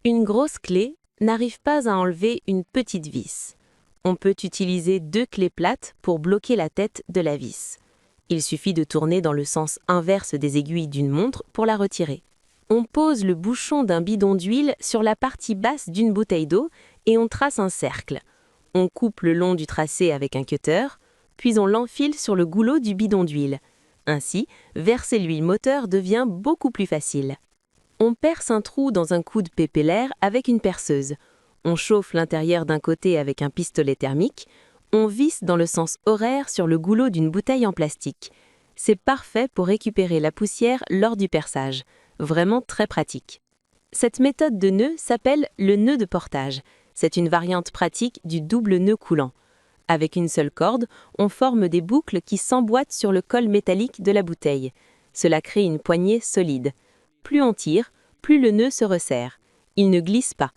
Une grosse clé n'arrive pas à enlever une petite vis. On peut utiliser 2 clés plates pour bloquer la tête de la vis. Il suffit de tourner dans le sens inverse des aiguilles d'une montre pour la retirer. On pose le bouchon d'un bidon d'huile sur la partie basse d'une bouteille d'eau et on trace un cercle. On coupe le long du tracé avec un cutter, puis on l'enfile sur le goulot du bidon d'huile. Ainsi, verser l'huile moteur devient beaucoup plus facile. On perce un trou dans un coude pépellaire avec une perceuse. On chauffe l'intérieur d'un côté avec un pistolet thermique. On visse dans le sens horaire sur le goulot d'une bouteille en plastique. C'est parfait pour récupérer la poussière lors du perçage. Vraiment très pratique. Cette méthode de nœud s'appelle le nœud de portage. C'est une variante pratique du double nœud coulant. Avec une seule corde, on forme des boucles qui s'emboîtent sur le col métallique de la bouteille. Cela crée une poignée solide. Plus on tire, plus le nœud se resserre. Il ne glisse pas.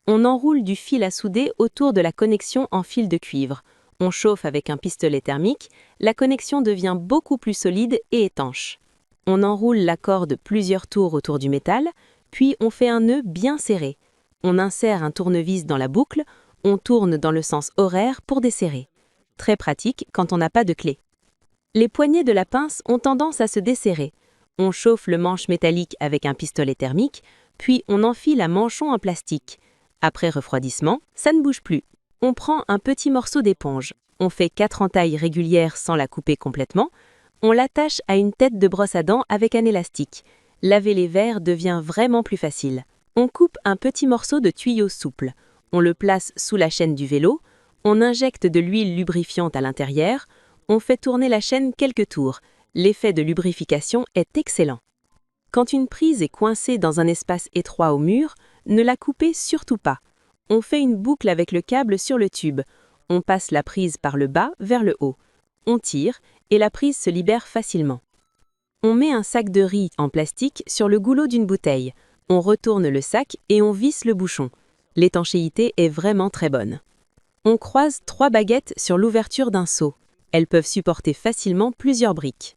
On enroule du fil à souder autour de la connexion en fil de cuivre. On chauffe avec un pistolet thermique, la connexion devient beaucoup plus solide et étanche. On enroule la corde plusieurs tours autour du métal, puis on fait un nœud bien serré. On insère un tournevis dans la boucle, on tourne dans le sens horaire pour desserrer. Très pratique quand on n'a pas de clé. Les poignées de la pince ont tendance à se desserrer. On chauffe le manche métallique avec un pistolet thermique, puis on enfile un manchon en plastique. Après refroidissement, ça ne bouge plus. On prend un petit morceau d'éponge. On fait 4 entailles régulières sans la couper complètement. On l'attache à une tête de brosse à dents avec un élastique. Laver les verres devient vraiment plus facile. On coupe un petit morceau de tuyau souple. On le place sous la chaîne du vélo. On injecte de l'huile lubrifiante à l'intérieur. On fait tourner la chaîne quelques tours. L'effet de lubrification est excellent. Quand une prise est coincée dans un espace étroit au mur, ne la coupez surtout pas. On fait une boucle avec le câble sur le tube. On passe la prise par le bas vers le haut. On tire et la prise se libère facilement. On met un sac de riz en plastique sur le goulot d'une bouteille. On retourne le sac et on visse le bouchon. L'étanchéité est vraiment très bonne. On croise 3 baguettes sur l'ouverture d'un seau. Elles peuvent supporter facilement plusieurs briques.